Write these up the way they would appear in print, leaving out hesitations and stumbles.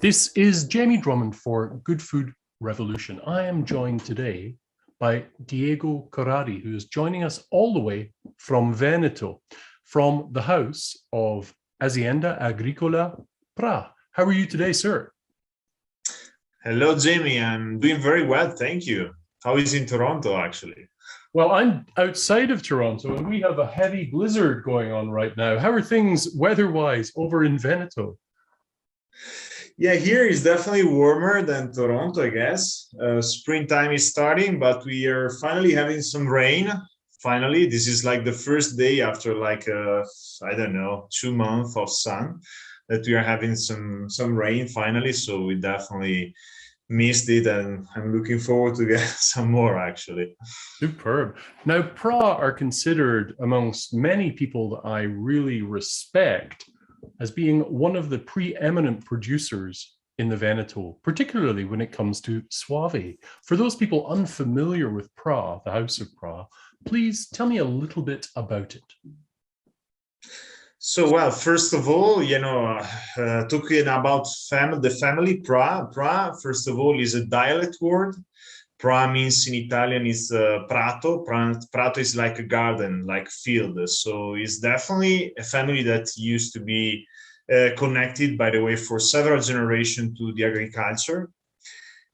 This is Jamie Drummond for Good Food Revolution. I am joined today by Diego Corradi, who is joining us all the way from Veneto, from the house of Azienda Agricola Pra. How are you today, sir? Hello, Jamie. I'm doing very well, thank you. How is it in Toronto, actually? Well, I'm outside of Toronto, and we have a heavy blizzard going on right now. How are things weather-wise over in Veneto? Yeah, here is definitely warmer than Toronto, I guess. Springtime is starting, but we are finally having some rain. Finally, this is like the first day after I don't know, 2 months of sun that we are having some rain finally. So we definitely missed it, and I'm looking forward to get some more actually. Superb. Now, Pra are considered amongst many people that I really respect as being one of the preeminent producers in the Veneto, particularly when it comes to Soave. For those people unfamiliar with Pra, the House of Pra, please tell me a little bit about it. So, well, first of all, talking about the family Pra. Pra, first of all, is a dialect word. Pra means in Italian is prato. Prato is like a garden, like field. So it's definitely a family that used to be connected, by the way, for several generations to the agriculture.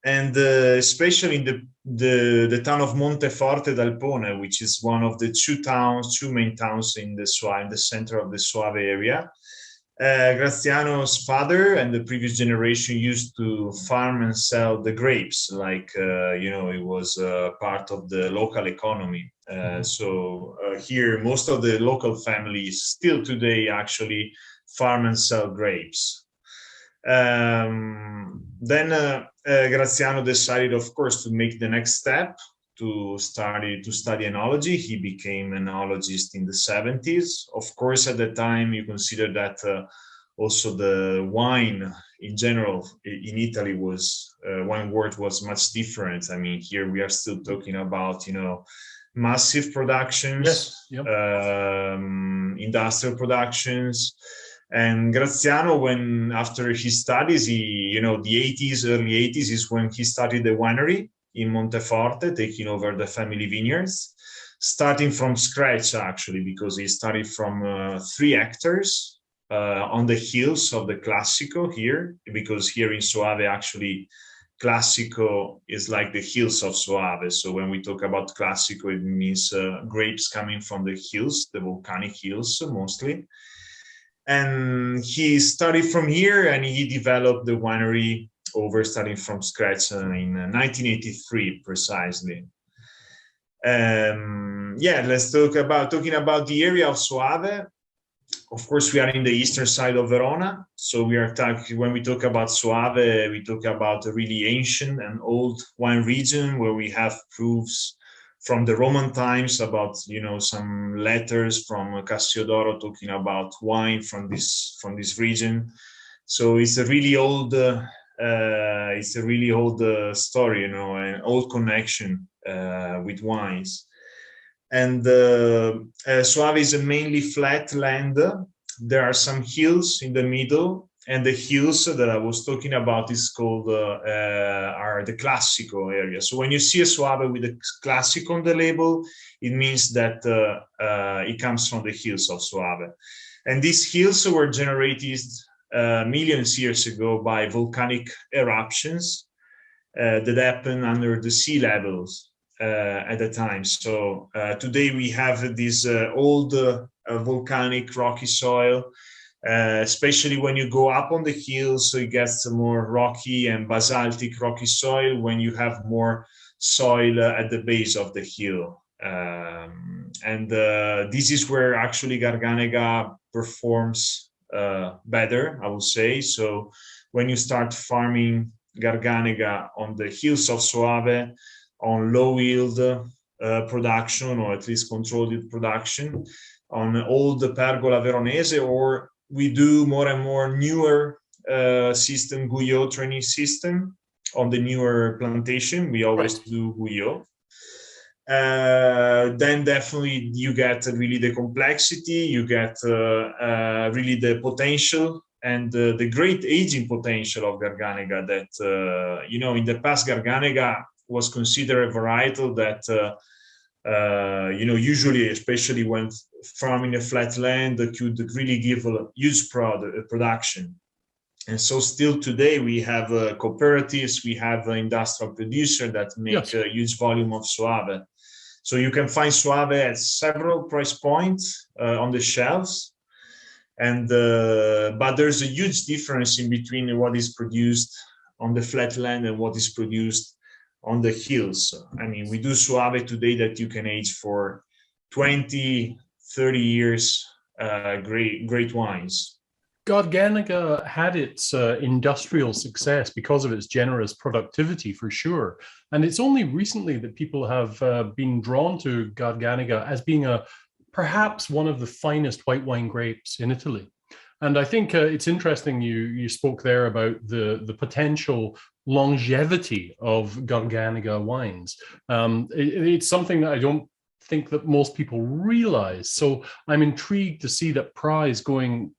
And especially in the town of Monteforte d'Alpone, which is one of the two main towns in the Soave, in the center of the Soave area. Graziano's father and the previous generation used to farm and sell the grapes, it was part of the local economy. Here, most of the local families still today actually farm and sell grapes. Then Graziano decided, of course, to make the next step to study enology. He became an enologist in the 70s. Of course, at the time, you consider that also the wine in general in Italy was wine world was much different. I mean, here we are still talking about massive productions, yes, yep. Industrial productions. And Graziano, when after his studies, the early 80s is when he started the winery in Monteforte, taking over the family vineyards, starting from scratch, actually, because he started from 3 hectares on the hills of the Classico here, because here in Soave, actually, Classico is like the hills of Soave. So when we talk about Classico, it means grapes coming from the hills, the volcanic hills mostly. And he started from here, and he developed the winery starting from scratch in 1983 precisely. Let's talking about the area of Soave. Of course, we are in the eastern side of Verona. So when we talk about Soave, we talk about a really ancient and old wine region where we have proofs from the Roman times about some letters from Cassiodoro talking about wine from this region. So it's a really old story, an old connection with wines. And Soave is a mainly flat land. There are some hills in the middle, and the hills that I was talking about is called are the Classico area. So when you see a Soave with a Classico on the label, it means that it comes from the hills of Soave. And these hills were generated millions of years ago by volcanic eruptions that happened under the sea levels at the time. So today we have this old volcanic rocky soil. Especially when you go up on the hills, so it gets more rocky and basaltic rocky soil when you have more soil at the base of the hill. This is where actually Garganega performs better, I would say. So when you start farming Garganega on the hills of Soave, on low yield production, or at least controlled production, on old Pergola Veronese, or we do more and more newer system, Guyot training system on the newer plantation. We always do Guyot. Then definitely you get really the complexity, you get really the potential and the great aging potential of Garganega that, in the past, Garganega was considered a varietal that, usually, especially when farming a flat land, could really give a huge production. And so still today we have cooperatives, we have industrial producers that make a huge volume of Soave. So you can find Soave at several price points on the shelves. And but there's a huge difference in between what is produced on the flat land and what is produced on the hills. I mean, we do Soave today that you can age for 20, 30 years, great wines. Garganega had its industrial success because of its generous productivity, for sure. And it's only recently that people have been drawn to Garganega as being perhaps one of the finest white wine grapes in Italy. And I think it's interesting you spoke there about the potential longevity of Garganega wines. It's something that I don't think that most people realize. So I'm intrigued to see that Pra is going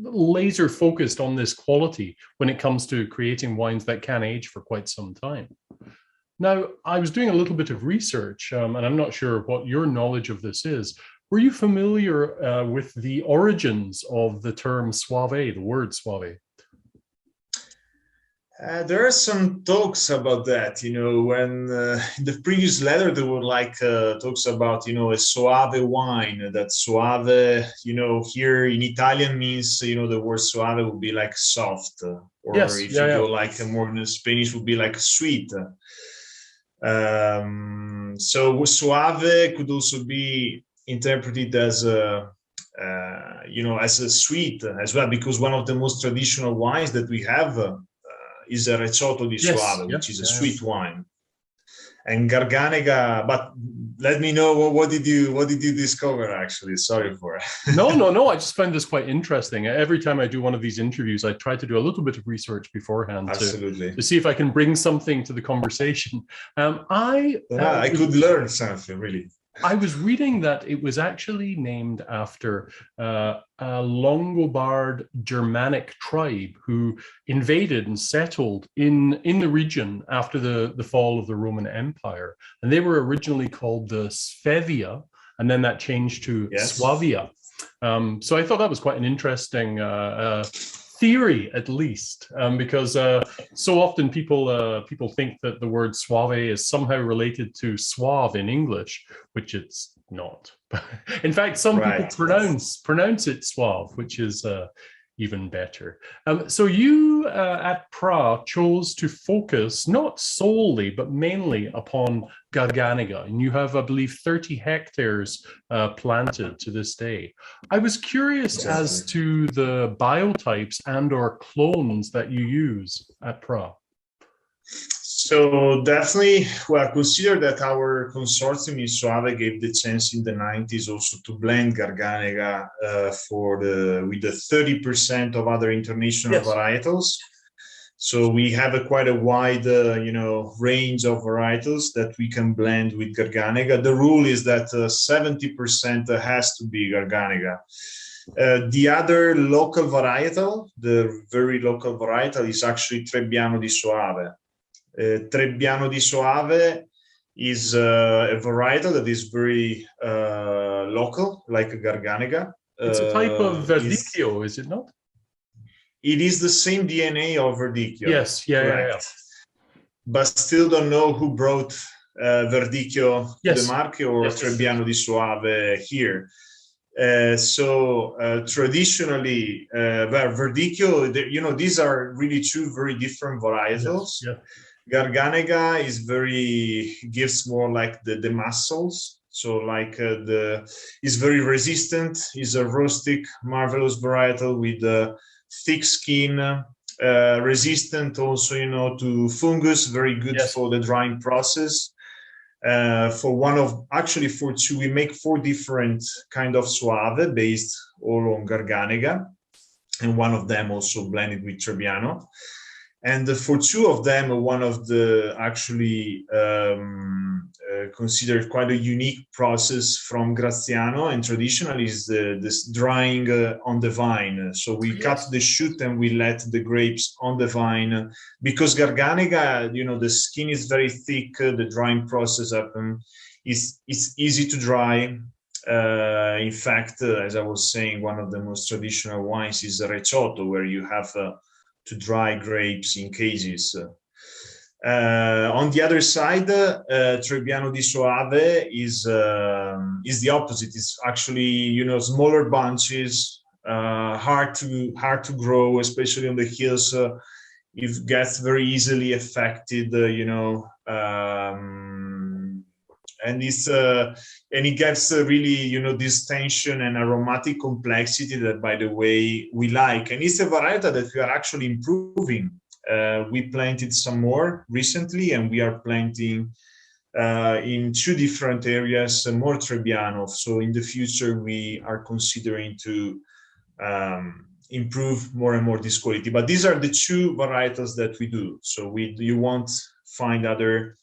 laser focused on this quality when it comes to creating wines that can age for quite some time. Now, I was doing a little bit of research, and I'm not sure what your knowledge of this is. Were you familiar with the origins of the term Soave, the word Soave? There are some talks about that, when in the previous letter there were talks about, a Soave wine, that Soave, here in Italian means, the word Soave would be like soft, or if you go more in Spanish would be like sweet. So Soave could also be interpreted as as a sweet as well, because one of the most traditional wines that we have is a Recioto di Soave, which is a sweet wine. And Garganega, but let me know what did you discover actually? Sorry for it. No. I just find this quite interesting. Every time I do one of these interviews, I try to do a little bit of research beforehand to see if I can bring something to the conversation. I could learn something really. I was reading that it was actually named after a Longobard Germanic tribe who invaded and settled in the region after the fall of the Roman Empire. And they were originally called the Svevia, and then that changed to Swavia. So I thought that was quite an interesting theory, at least, because so often people think that the word Soave is somehow related to suave in English, which it's not. In fact, some people pronounce it suave, which is even better. So you at Pra chose to focus not solely, but mainly upon Garganega, and you have, I believe, 30 hectares planted to this day. I was curious as to the biotypes and or clones that you use at Pra. So definitely, consider that our consortium in Soave gave the chance in the 90s also to blend Garganega with the 30% of other international varietals. So we have quite a wide, range of varietals that we can blend with Garganega. The rule is that 70% has to be Garganega. The other local varietal, the very local varietal, is actually Trebbiano di Soave. Trebbiano di Soave is a varietal that is very local, like Garganega. It's a type of Verdicchio, is it not? It is the same DNA of Verdicchio. Yes, correct. But still don't know who brought Verdicchio to the market or Trebbiano di Soave here. So traditionally, Verdicchio, these are really two very different varietals. Garganega gives more like the muscles. So is very resistant, is a rustic, marvelous varietal with a thick skin, resistant also, to fungus, very good for the drying process. For two, we make 4 different kind of Soave based all on Garganega, and one of them also blended with Trebbiano. And for two of them, one of the actually considered quite a unique process from Graziano and traditional is this drying on the vine. So we cut the shoot and we let the grapes on the vine because Garganega, you know, the skin is very thick. The drying process is easy to dry. In fact, as I was saying, one of the most traditional wines is Recioto, where you have to dry grapes in cases. On the other side, Trebbiano di Soave is the opposite. It's actually, you know, smaller bunches, hard to grow, especially on the hills. It gets very easily affected, you know, and it gets really, you know, this tension and aromatic complexity that, by the way, we like. And it's a variety that we are actually improving. We planted some more recently, and we are planting in two different areas more Trebbiano. So in the future, we are considering to improve more and more this quality. But these are the two varietals that we do. So you won't find other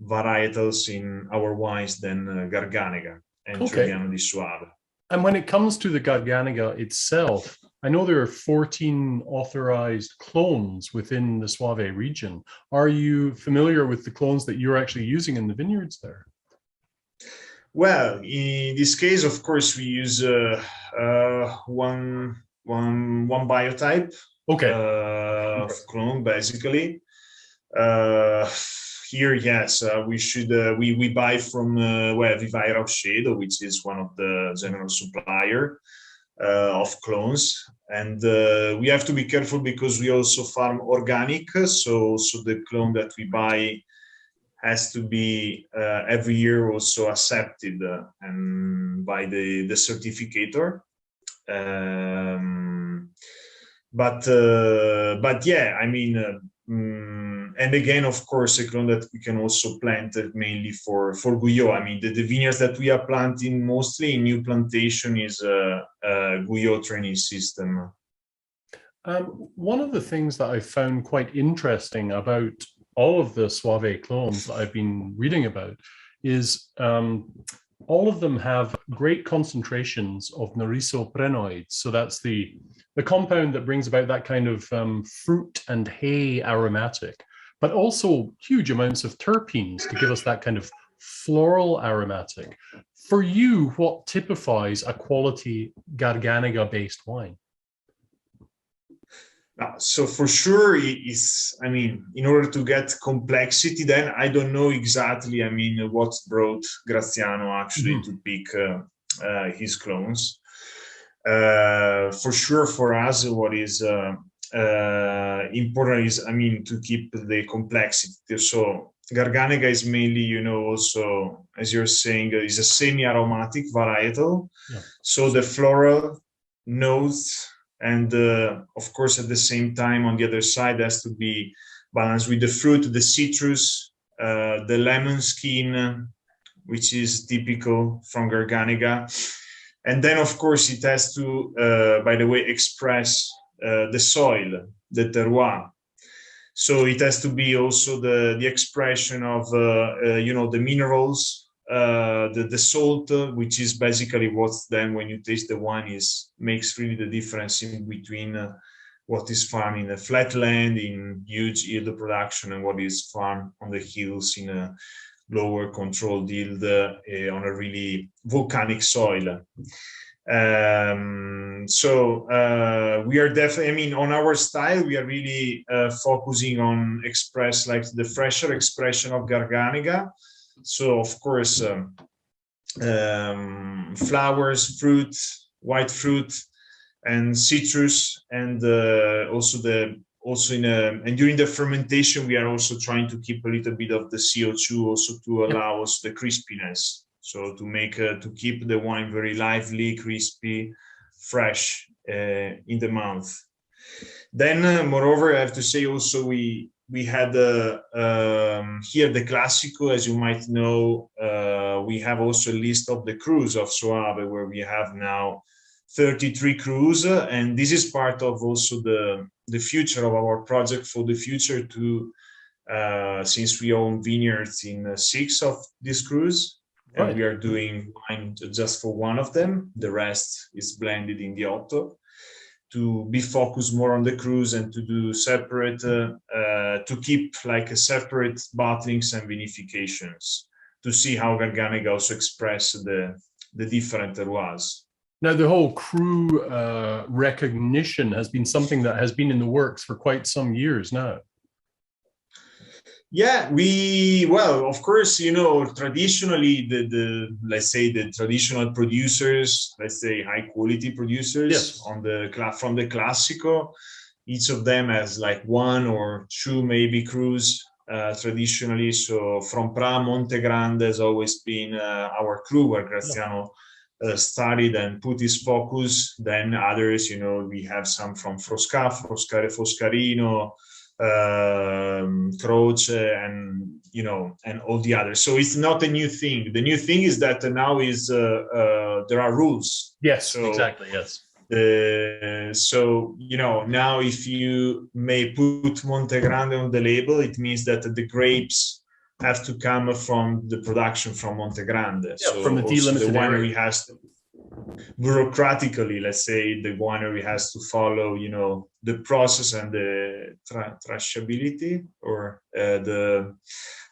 varietals in our wines than Garganega and Trebbiano di Soave. And when it comes to the Garganega itself, I know there are 14 authorized clones within the Soave region. Are you familiar with the clones that you're actually using in the vineyards there? Well, in this case, of course, we use one biotype of clone, basically. Here, yes, we buy from Vivaia Rochedo, which is one of the general supplier of clones, and we have to be careful because we also farm organic. So the clone that we buy has to be every year also accepted and by the certificator. But yeah, I mean. And again, of course, a clone that we can also plant mainly for Guyot. I mean, the vineyards that we are planting mostly in new plantation is a Guyot training system. One of the things that I found quite interesting about all of the Soave clones that I've been reading about is all of them have great concentrations of neurisoprenoids. So that's the compound that brings about that kind of fruit and hay aromatic, but also huge amounts of terpenes to give us that kind of floral aromatic. For you, what typifies a quality Garganega-based wine? So for sure, I mean, in order to get complexity, then I don't know exactly, I mean, what brought Graziano actually to pick his clones. For sure, for us, what is important is, I mean, to keep the complexity. So Garganega is mainly, you know, also, as you're saying, is a semi-aromatic varietal. Yeah. So the floral notes, and of course, at the same time, on the other side, has to be balanced with the fruit, the citrus, the lemon skin, which is typical from Garganega. And then, of course, it has to, by the way, express the soil, the terroir. So it has to be also the expression of, you know, the minerals, the salt, which is basically what's then, when you taste the wine, makes really the difference in between what is farmed in a flat land in huge yield production and what is farmed on the hills in a lower controlled yield on a really volcanic soil. So we are definitely, I mean, on our style, we are really focusing on the fresher expression of Garganega. So of course, flowers, fruit, white fruit, and citrus, and and during the fermentation, we are also trying to keep a little bit of the CO2 also to allow us the crispiness. So to keep the wine very lively, crispy, fresh in the mouth. Then, moreover, I have to say also we had here the Classico, as you might know. We have also a list of the crus of Soave, where we have now 33 crus, and this is part of also the future of our project for the future to, since we own vineyards in 6 of these crus, and we are doing wine just for one of them. The rest is blended in the Otto, to be focused more on the crus and to do separate, to keep like a separate bottlings and vinifications, to see how Garganega also express the different terroirs. Now, the whole cru recognition has been something that has been in the works for quite some years now. Yeah, well, of course, you know, traditionally, let's say the traditional producers, let's say high quality producers, yes, on from the Classico, each of them has like 1 or 2 maybe crus traditionally. So from Pra, Monte Grande has always been our cru where Graziano studied and put his focus. Then others, you know, we have some from Foscarino, Croce, and you know, and all the others. So it's not a new thing. The new thing is that now is there are rules. Yes, so, exactly. Yes. So you know, now if you may put Monte Grande on the label, it means that the grapes have to come from the production from Monte Grande. Yeah, so from the delimited winery area. has to, bureaucratically, let's say, the winery has to follow, you know, the process and the traceability, or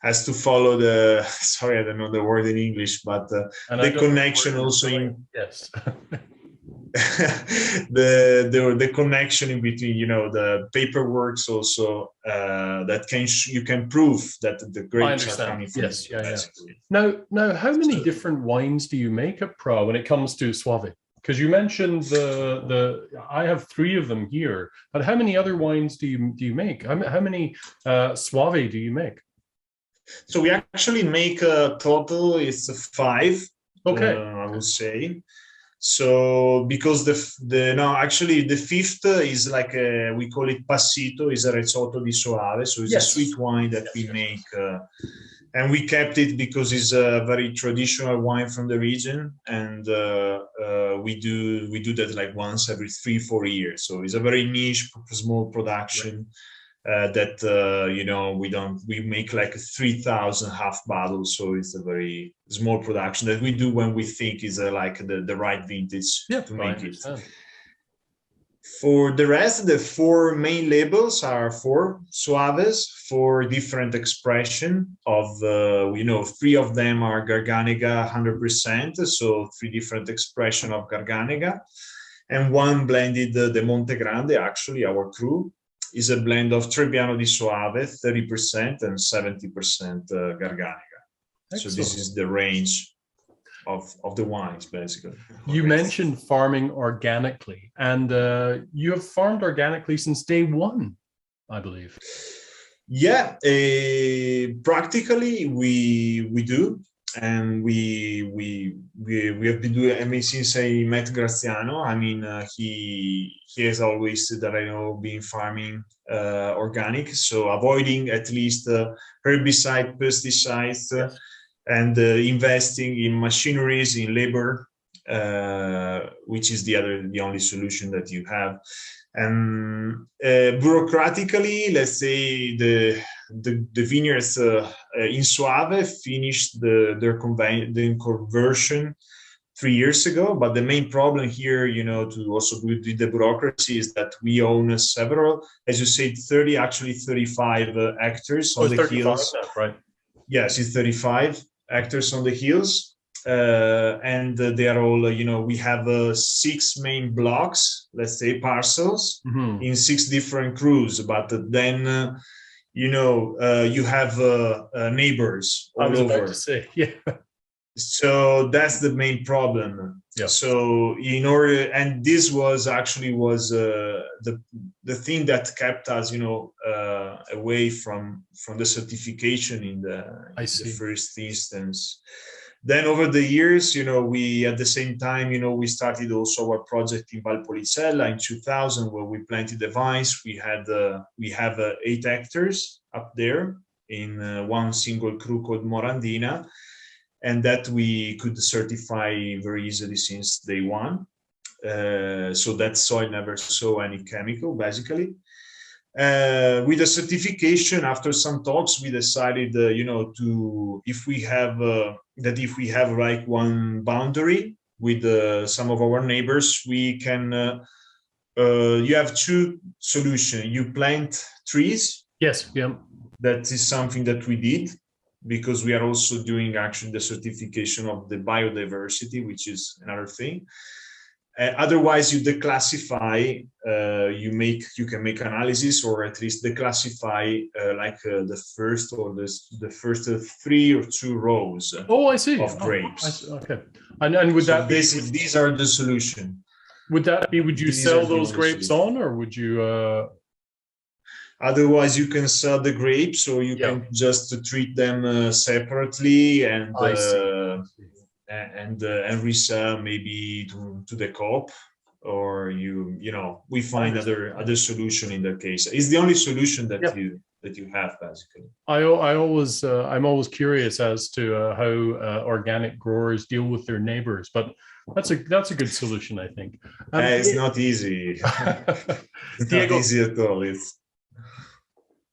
has to follow the, sorry, I don't know the word in English, but the connection also in, yes. the connection in between, you know, the paperwork's also that you can prove that the grapes are coming from. Yes, yeah. Now, how many different wines do you make at Pra when it comes to Soave? Because you mentioned I have 3 of them here, but how many other wines do you make? How many Soave do you make? So we actually make a total, it's 5. Okay, I would say. So because actually the 5th is like we call it passito, is a Recioto di Soave, so it's a sweet wine that we make, and we kept it because it's a very traditional wine from the region, and we do that like once every 3-4 years. So it's a very niche, small production. That you know, we make like 3,000 half bottles, so it's a very small production that we do when we think is like the right vintage to make it. For the rest, the 4 main labels are 4 Soaves, 4 different expression of you know, 3 of them are Garganega 100%, so 3 different expression of Garganega, and 1 blended the Monte Grande, actually our cru is a blend of Trebbiano di Soave, 30% and 70% Garganega. Excellent. So this is the range of the wines, basically. You mentioned farming organically, and you have farmed organically since day 1, I believe. Yeah, practically we do. And we have been doing, I mean, since I met Graziano, I mean, he has always, that I know, been farming organic, so avoiding at least herbicide, pesticides, and investing in machineries, in labor, which is the only solution that you have. And bureaucratically, let's say the vineyards in Soave finished their conversion 3 years ago. But the main problem here, you know, to also do with the bureaucracy, is that we own several, as you said, 35 hectares on the hills. Right? Yes, it's 35 hectares on the hills. And they are all, you know, we have 6 main blocks, let's say parcels, in 6 different crus, but then you know, you have neighbors all over. I was about to say, yeah. So that's the main problem. Yeah. So in order, and this was actually the thing that kept us, you know, away from the certification in the first instance. Then over the years, you know, we at the same time, you know, we started also our project in Valpolicella in 2000, where we planted the vines. We have 8 hectares up there in one single cru called Morandina, and that we could certify very easily since day 1. So that soil never saw any chemical, basically. With the certification, after some talks, we decided, if we have like one boundary with some of our neighbors, we can. You have two solutions. You plant trees. Yes. Yeah. That is something that we did, because we are also doing actually the certification of the biodiversity, which is another thing. Otherwise, you declassify, you can make analysis, or at least declassify the first or the first 3 or 2 rows. Oh, I see. Of grapes. Okay, and would that be? These are the solution. Would that be? Would you sell those grapes on, or would you? Otherwise, you can sell the grapes, or you can just treat them separately and. And resell maybe to the co-op, or we find other solution in that case. It's the only solution that you have, basically. I'm always curious as to how organic growers deal with their neighbors, but that's a good solution, I think. It's not easy. It's Diego, not easy at all.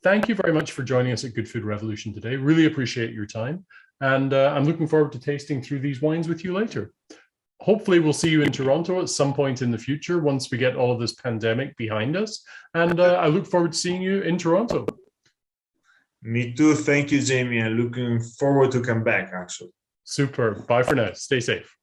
Thank you very much for joining us at Good Food Revolution today. Really appreciate your time. And I'm looking forward to tasting through these wines with you later. Hopefully, we'll see you in Toronto at some point in the future once we get all of this pandemic behind us. And I look forward to seeing you in Toronto. Me too. Thank you, Jamie. I'm looking forward to come back, actually. Super. Bye for now. Stay safe.